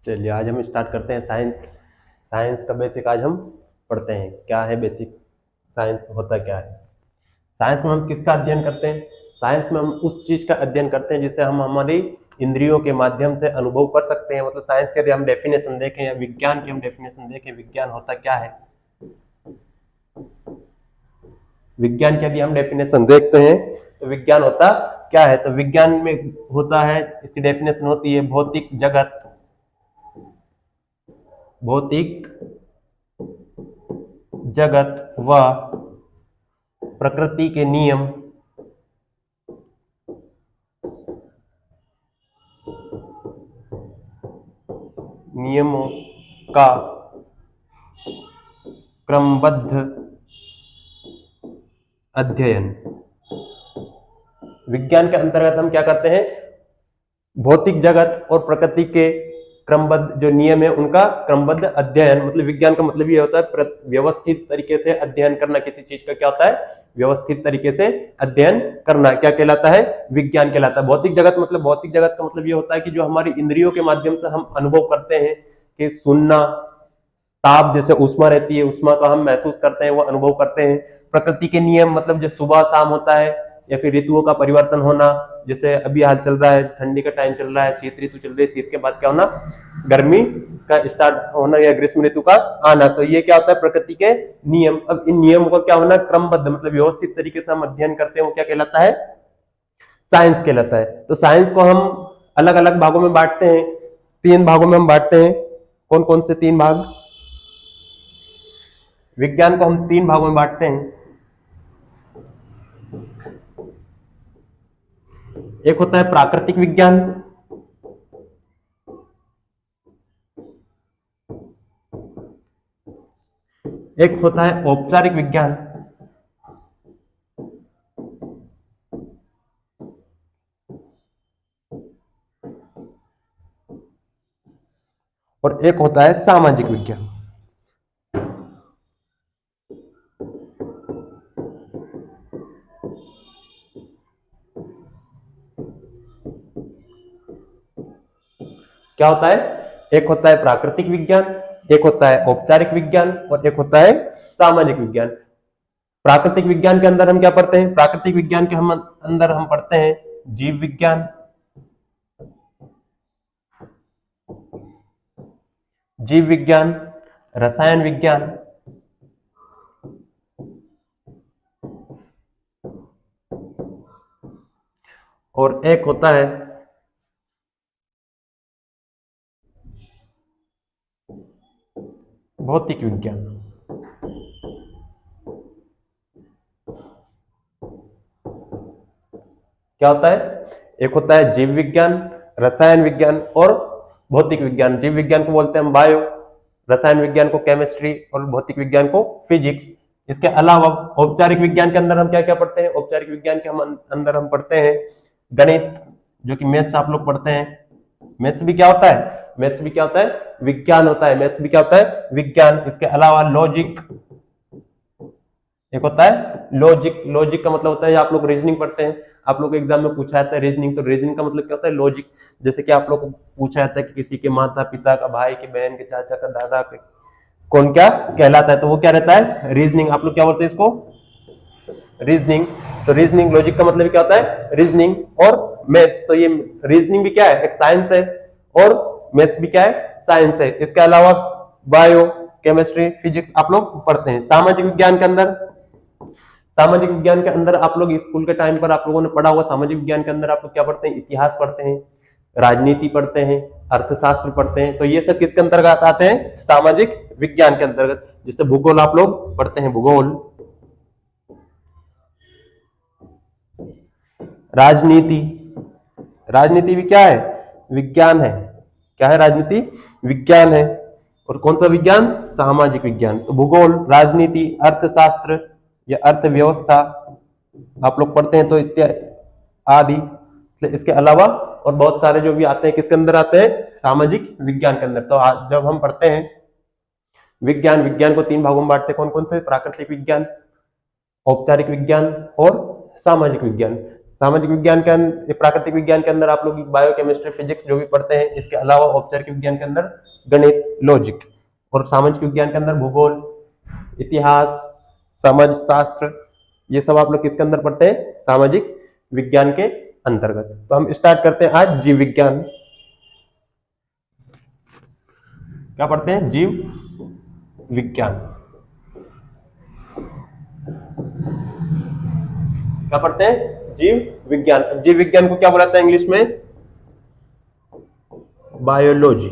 चलिए आज हम स्टार्ट करते हैं साइंस। साइंस का बेसिक आज हम पढ़ते हैं। क्या है बेसिक? साइंस होता क्या है? साइंस में हम किसका अध्ययन करते हैं? साइंस में हम उस चीज का अध्ययन करते हैं जिसे हम हमारी इंद्रियों के माध्यम से अनुभव कर सकते हैं। मतलब साइंस के यदि हम डेफिनेशन देखें या विज्ञान की हम डेफिनेशन देखें, विज्ञान होता क्या है? विज्ञान की यदि हम डेफिनेशन देखते हैं तो विज्ञान होता क्या है? तो विज्ञान में होता है, इसकी डेफिनेशन होती है भौतिक जगत, भौतिक जगत व प्रकृति के नियम, नियमों का क्रमबद्ध अध्ययन। विज्ञान के अंतर्गत हम क्या करते हैं? भौतिक जगत और प्रकृति के क्रमबद्ध जो नियम है उनका क्रमबद्ध अध्ययन। मतलब विज्ञान का मतलब ये होता है व्यवस्थित तरीके से अध्ययन करना। किसी चीज का क्या होता है? व्यवस्थित तरीके से अध्ययन करना क्या कहलाता है? विज्ञान कहलाता है। भौतिक जगत मतलब, भौतिक जगत का मतलब ये होता है कि जो हमारी इंद्रियों के माध्यम से हम अनुभव करते हैं कि सुनना, ताप जैसे ऊष्मा रहती है, ऊष्मा का हम महसूस करते हैं, वो अनुभव करते हैं। प्रकृति के नियम मतलब जो सुबह शाम होता है या फिर ऋतुओं का परिवर्तन होना, जैसे अभी हाल चल रहा है, ठंडी का टाइम चल रहा है, शीत ऋतु चल रही है, शीत के बाद क्या होना? गर्मी का स्टार्ट होना या ग्रीष्म ऋतु का आना। तो ये क्या होता है? प्रकृति के नियम। अब इन नियमों का क्या होना? क्रमबद्ध मतलब व्यवस्थित तरीके से हम अध्ययन करते हैं, वो क्या कहलाता है? साइंस कहलाता है। तो साइंस को हम अलग अलग भागों में बांटते हैं, 3 भागों में हम बांटते हैं। कौन कौन से 3 भाग? विज्ञान को हम 3 भागों में बांटते हैं। एक होता है प्राकृतिक विज्ञान, एक होता है औपचारिक विज्ञान, और एक होता है सामाजिक विज्ञान। क्या होता है? एक होता है प्राकृतिक विज्ञान, एक होता है औपचारिक विज्ञान और एक होता है सामाजिक विज्ञान। प्राकृतिक विज्ञान के अंदर हम क्या पढ़ते हैं? प्राकृतिक विज्ञान के हम अंदर हम पढ़ते हैं जीव विज्ञान, जीव विज्ञान, रसायन विज्ञान, और एक होता है भौतिक विज्ञान। क्या होता है? एक होता है जीव विज्ञान, रसायन विज्ञान और भौतिक विज्ञान। जीव विज्ञान को बोलते हैं हम बायो, रसायन विज्ञान को केमिस्ट्री और भौतिक विज्ञान को फिजिक्स। इसके अलावा औपचारिक विज्ञान के अंदर हम क्या क्या पढ़ते हैं? औपचारिक विज्ञान के अंदर हम पढ़ते हैं गणित, जो कि मैथ्स आप लोग पढ़ते हैं। मैथ्स भी क्या होता है? मैथ्स भी क्या होता है? विज्ञान होता है। मैथ्स भी क्या होता है? विज्ञान। इसके अलावा लॉजिक, एक होता है लॉजिक। लॉजिक का मतलब होता है, आप लोग रीजनिंग पढ़ते हैं, आप लोग एग्जाम में पूछा जाता है रीजनिंग, तो रीजनिंग का मतलब क्या होता है? लॉजिक। जैसे कि आप लोग को पूछा जाता है कि किसी के माता पिता का, भाई के, बहन के, चाचा का, दादा के कौन क्या कहलाता है, तो वो क्या रहता है? रीजनिंग। आप लोग क्या बोलते हैं इसको? रीजनिंग। तो रीजनिंग, लॉजिक का मतलब क्या होता है? रीजनिंग। और मैथ्स, तो ये रीजनिंग भी क्या है? एक साइंस है, और मैथ्स भी क्या है? साइंस है। इसके अलावा बायो, केमिस्ट्री, फिजिक्स आप लोग पढ़ते हैं। सामाजिक विज्ञान के अंदर, सामाजिक विज्ञान के अंदर आप लोग स्कूल के टाइम पर आप लोगों ने पढ़ा होगा, सामाजिक विज्ञान के अंदर आप लोग क्या पढ़ते हैं? इतिहास पढ़ते हैं, राजनीति पढ़ते हैं, अर्थशास्त्र पढ़ते हैं। तो ये सब किसके अंतर्गत आते हैं? सामाजिक विज्ञान के अंतर्गत। जैसे भूगोल आप लोग पढ़ते हैं, भूगोल। राजनीति, राजनीति भी क्या है? विज्ञान है। क्या है? राजनीति विज्ञान है। और कौन सा विज्ञान? सामाजिक विज्ञान। तो भूगोल, राजनीति, अर्थशास्त्र या अर्थव्यवस्था आप लोग पढ़ते हैं, तो इत्यादि आदि। इसके अलावा और बहुत सारे जो भी आते हैं, किसके अंदर आते हैं? सामाजिक विज्ञान के अंदर। तो जब हम पढ़ते हैं विज्ञान, विज्ञान को 3 भागों में बांटते हैं। कौन कौन से? प्राकृतिक विज्ञान, औपचारिक विज्ञान और सामाजिक विज्ञान। सामाजिक विज्ञान के अंदर, प्राकृतिक विज्ञान के अंदर आप लोग बायोकेमिस्ट्री, फिजिक्स जो भी पढ़ते हैं, इसके अलावा औपचारिक विज्ञान के अंदर गणित, लॉजिक, और सामाजिक विज्ञान के अंदर भूगोल, इतिहास, समाज शास्त्र, ये सब आप लोग किसके अंदर पढ़ते हैं? सामाजिक विज्ञान के अंतर्गत। तो हम स्टार्ट करते हैं आज जीव विज्ञान। क्या पढ़ते हैं? जीव विज्ञान। क्या पढ़ते हैं? जीव विज्ञान। जीव विज्ञान को क्या बुलाते हैं इंग्लिश में? बायोलॉजी।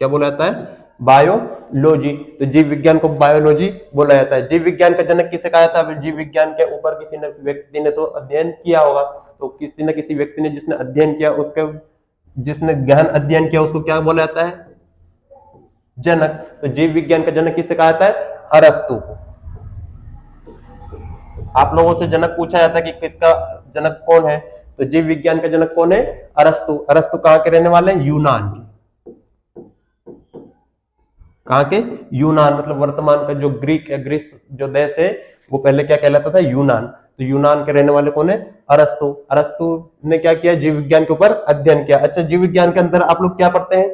क्या बोला जाता है? बायोलॉजी। तो जीव विज्ञान को बायोलॉजी बोला जाता है। जीव विज्ञान का जनक किसे कहा जाता है? जीव विज्ञान के ऊपर किसी न व्यक्ति ने तो अध्ययन किया होगा, तो किसी न किसी व्यक्ति ने जिसने अध्ययन किया, उसके जिसने गहन अध्ययन किया, उसको क्या बोला जाता है? जनक। तो जीव विज्ञान का जनक किसे कहा जाता है? अरस्तु को। आप लोगों से जनक पूछा जाता है कि किसका जनक कौन है, तो जीव विज्ञान का जनक कौन है? अरस्तु। अरस्तु कहाँ के रहने वाले हैं? यूनान के। कहाँ के? यूनान, मतलब वर्तमान का जो ग्रीक या ग्रीस जो देश है, वो पहले क्या कहलाता था? यूनान। तो यूनान के रहने वाले कौन है? अरस्तु। अरस्तु ने क्या किया? जीव विज्ञान के ऊपर अध्ययन किया। अच्छा, जीव विज्ञान के अंदर आप लोग क्या पढ़ते हैं?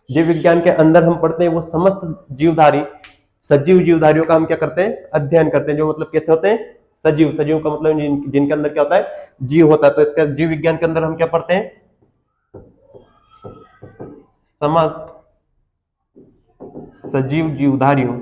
जीव विज्ञान के अंदर हम पढ़ते हैं वो समस्त जीवधारी, सजीव जीवधारियों का हम क्या करते हैं? अध्ययन करते हैं। जो मतलब कैसे होते हैं? सजीव। सजीव का मतलब जिनके अंदर क्या होता है? जीव होता है। तो इसका जीव विज्ञान के अंदर हम क्या पढ़ते हैं? समस्त सजीव जीवधारियों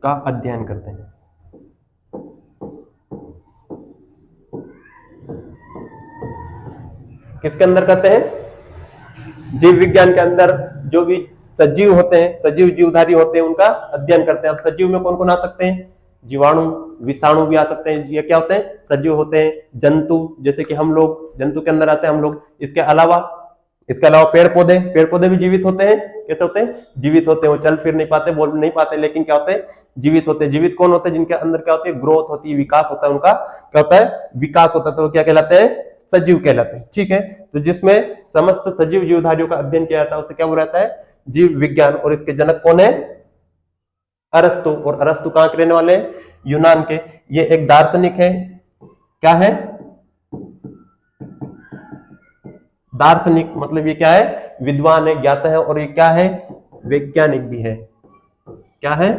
का अध्ययन करते हैं। किसके अंदर करते हैं? जीव विज्ञान के अंदर जो भी सजीव होते हैं, सजीव जीवधारी होते हैं, उनका अध्ययन करते हैं। अब सजीव में कौन कौन आ सकते हैं? जीवाणु, विषाणु भी आ सकते हैं। ये क्या होते हैं? सजीव होते हैं। जंतु, जैसे कि हम लोग जंतु के अंदर आते हैं हम लोग। इसके अलावा पेड़ पौधे, पेड़ पौधे भी जीवित होते हैं। कैसे होते हैं? जीवित होते हैं। वो चल फिर नहीं पाते, बोल नहीं पाते, लेकिन क्या होते हैं? जीवित होते हैं। जीवित कौन होते हैं? जिनके अंदर क्या होती है? ग्रोथ होती है, विकास होता है, उनका क्या होता है? विकास होता है। तो वो क्या कहलाते हैं? सजीव कहलाते हैं। ठीक है, तो जिसमें समस्त सजीव जीवधारियों का अध्ययन किया जाता है उसे क्या बोला जाता है? जीव विज्ञान। और इसके जनक कौन है? अरस्तु। और अरस्तु कहाँ के रहने वाले हैं? यूनान के। ये एक दार्शनिक है। क्या है? दार्शनिक। मतलब ये क्या है? विद्वान है, ज्ञाता है, और ये क्या है? वैज्ञानिक भी है। क्या है?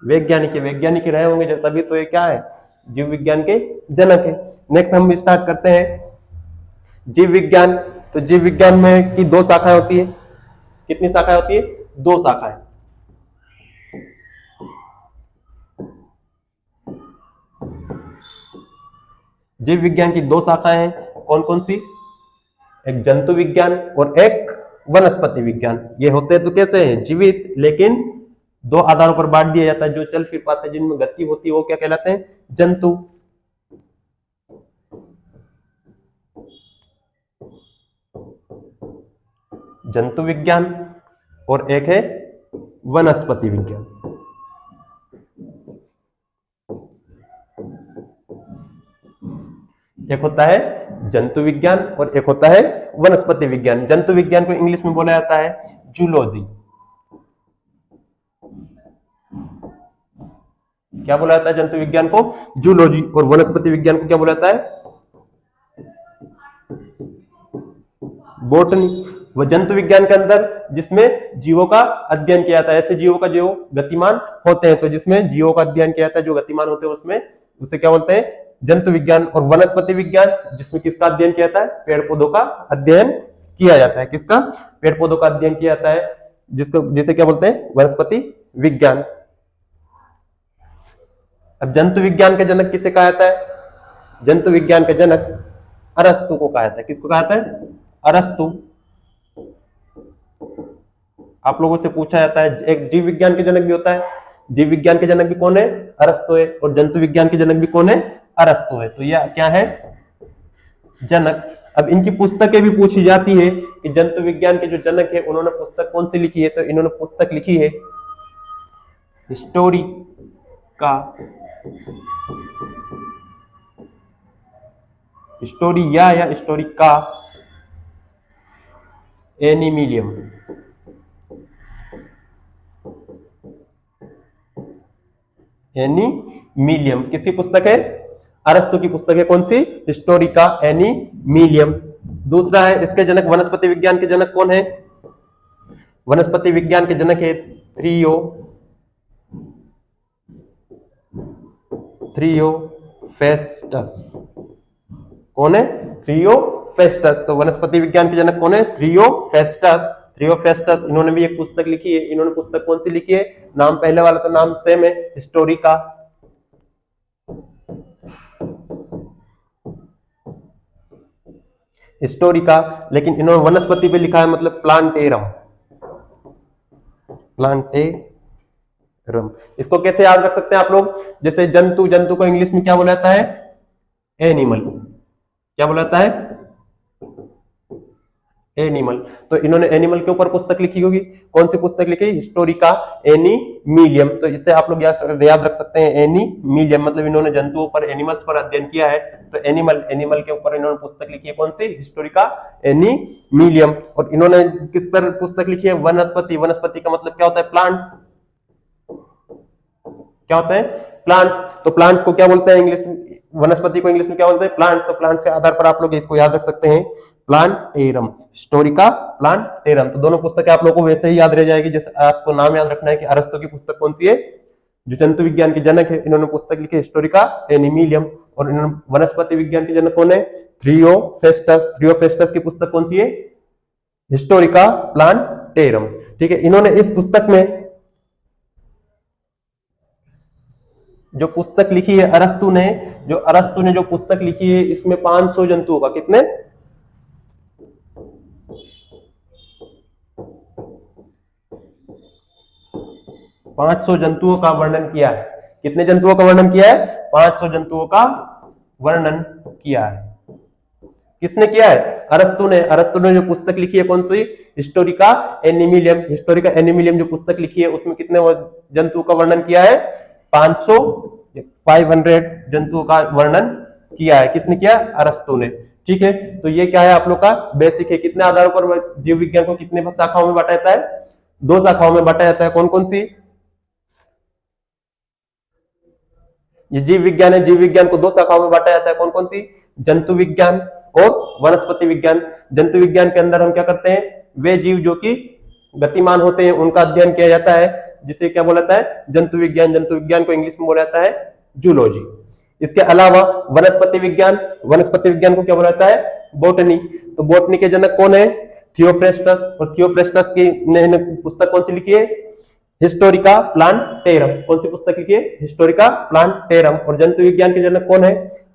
वैज्ञानिक है। वैज्ञानिक रहे होंगे जब, तभी तो ये क्या है? जीव विज्ञान के जनक है। नेक्स्ट हम स्टार्ट करते हैं जीव विज्ञान। तो जीव विज्ञान में की दो शाखाएं होती है। कितनी शाखाएं होती है? दो शाखाएं। जीव विज्ञान की दो शाखाएं हैं। कौन कौन सी? एक जंतु विज्ञान और एक वनस्पति विज्ञान। ये होते तो कैसे हैं? जीवित, लेकिन दो आधारों पर बांट दिया जाता है। जो चल फिर पाते हैं, जिनमें गति होती है, वो क्या कहलाते हैं? जंतु। जंतु विज्ञान, और एक है वनस्पति विज्ञान। एक होता है जंतु विज्ञान और एक होता है वनस्पति विज्ञान। जंतु विज्ञान को इंग्लिश में बोला जाता है जूलॉजी। क्या बोला जाता है जंतु विज्ञान को? जूलॉजी। और वनस्पति विज्ञान को क्या बोला जाता है? बोटनी। वह जंतु विज्ञान के अंदर जिसमें जीवों का अध्ययन किया जाता है, ऐसे जीवों का जो गतिमान होते हैं। तो जिसमें जीवों का अध्ययन किया जाता है, जो गतिमान होते हैं, उसमें उसे क्या बोलते हैं? जंतु विज्ञान। और वनस्पति विज्ञान, जिसमें किसका अध्ययन किया जाता है? पेड़ पौधों का अध्ययन किया जाता है। किसका? पेड़ पौधों का अध्ययन किया जाता है, जिसको जिसे क्या बोलते हैं? वनस्पति विज्ञान। अब जंतु विज्ञान का जनक किसे कहा जाता है? जंतु विज्ञान का जनक अरस्तु को कहा जाता है। किसको कहा जाता है? अरस्तु। आप लोगों से पूछा जाता है, एक जीव विज्ञान के जनक भी होता है। जीव विज्ञान के जनक भी कौन है? अरस्तु है। और जंतु विज्ञान के जनक भी कौन है? अरस्तु है। तो यह क्या है? जनक। अब इनकी पुस्तकें भी पूछी जाती है कि जंतु विज्ञान के जो जनक है, उन्होंने पुस्तक कौन सी लिखी है? तो इन्होंने पुस्तक लिखी है हिस्टोरी का, हिस्टोरिया या हिस्टोरिका एनिमिलियम। एनिमिलियम किसकी पुस्तक है? अरस्तु की पुस्तक है। कौन सी? हिस्टोरिका एनिमिलियम। दूसरा है, इसके जनक, वनस्पति विज्ञान के जनक कौन है? वनस्पति विज्ञान के जनक है थ्रियोफेस्टस। कौन है? थ्रियोफेस्टस। तो वनस्पति विज्ञान के जनक कौन है? थ्रियोफेस्टस। थ्रियोफेस्टस, इन्होंने भी एक पुस्तक लिखी है। इन्होंने पुस्तक कौन सी लिखी है? नाम पहले वाला तो नाम सेम है, हिस्टोरिका। हिस्टोरिका, लेकिन इन्होंने वनस्पति पे लिखा है, मतलब प्लांटेरम। प्लांटेरम। इसको कैसे याद रख सकते हैं आप लोग? जैसे जंतु, जंतु को इंग्लिश में क्या बोला जाता है? एनिमल। क्या बोला जाता है? एनिमल। तो इन्होंने एनिमल के ऊपर पुस्तक लिखी होगी। कौन सी पुस्तक लिखी? हिस्टोरिका एनिमिलियम। तो इससे आप लोग याद रख सकते हैं, एनिमिलियम मतलब इन्होंने जंतुओं पर, एनिमल्स पर अध्ययन किया है। तो एनिमल, एनिमल के ऊपर इन्होंने पुस्तक लिखी है। कौन सी? हिस्टोरिका एनिमिलियम। और इन्होंने किस पर पुस्तक लिखी है? वनस्पति। वनस्पति का मतलब क्या होता है? प्लांट्स। क्या होता है? प्लांट्स। तो प्लांट्स को क्या बोलते हैं इंग्लिश में? वनस्पति को इंग्लिश में क्या बोलते हैं? प्लांट्स। तो प्लांट्स के आधार पर आप लोग इसको याद रख सकते हैं, प्लांटेरम। Historica plantarum. तो दोनों पुस्तकें आप लोगों को वैसे ही याद रह जाएगी। जैसे आपको नाम याद रखना है कि अरस्तु की पुस्तक कौन सी है, जो जंतु विज्ञान के जनक है, इन्होंने पुस्तक लिखी हिस्टोरिका एनिमिलियम। और इन्होंने वनस्पति विज्ञान के जनक कौन है? थ्रियोफेस्टस। थ्रियोफेस्टस की पुस्तक कौन सी है? Historica plantarum. ठीक है। इन्होंने इस पुस्तक में जो पुस्तक लिखी है अरस्तु ने, जो पुस्तक लिखी है, इसमें 500 जंतुओं का, कितने? 500 जंतुओं का वर्णन किया है। कितने जंतुओं का वर्णन किया है? 500 जंतुओं का वर्णन किया है। किसने किया है? अरस्तु ने। अरस्तु ने जो पुस्तक लिखी है कौन सी? हिस्टोरिका एनिमिलियम। हिस्टोरिका एनिमिलियम जो पुस्तक लिखी है, उसमें कितने जंतुओं का वर्णन किया है? 500 जंतुओं का वर्णन किया है। किसने किया? अरस्तु ने। ठीक है। तो ये क्या है आप लोग का बेसिक है। कितने आधारों पर जीव विज्ञान को कितने शाखाओं में बांटा जाता है? 2 शाखाओं में बांटा जाता है। कौन कौन सी? ये जीव विज्ञान है। जीव विज्ञान को 2 शाखाओं में बांटा जाता है। कौन कौन सी? जंतु विज्ञान और वनस्पति विज्ञान। जंतु विज्ञान के अंदर हम क्या करते हैं? वे जीव जो कि गतिमान होते हैं, उनका अध्ययन किया जाता है, जिसे क्या बोला जाता है? जंतु विज्ञान। जंतु विज्ञान को इंग्लिश में बोला जाता है जूलॉजी। इसके अलावा वनस्पति विज्ञान, वनस्पति विज्ञान को क्या बोला जाता है? बॉटनी। तो बॉटनी के जनक कौन है? थियोफ्रेस्टस। और थियोफ्रेस्टस की ने पुस्तक कौन सी लिखी है? Historica plantarum. कौन सी पुस्तक लिखी है? Historica plantarum. और जंतु विज्ञान के जनक कौन है?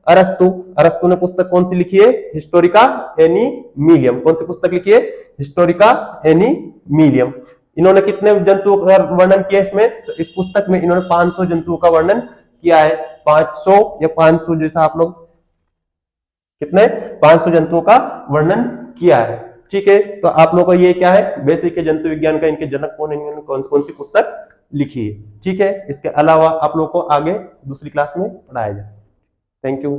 अरस्तु। अरस्तु ने पुस्तक कौन सी लिखी है? हिस्टोरिका एनिमिलियम। कौन सी पुस्तक लिखी है? हिस्टोरिका एनिमिलियम। इन्होंने कितने जंतुओं का वर्णन किया इसमें? तो इस पुस्तक में इन्होंने 500 जंतुओं का वर्णन किया है। 500 या 500 जैसा आप लोग, कितने? 500 जंतुओं का वर्णन किया है। ठीक है। तो आप लोगों को ये क्या है? बेसिक है जंतु विज्ञान का। इनके जनक कौन है, इन्होंने कौन कौन सी पुस्तक लिखी है। ठीक है। इसके अलावा आप लोगों को आगे दूसरी क्लास में पढ़ाया जाए। Thank you.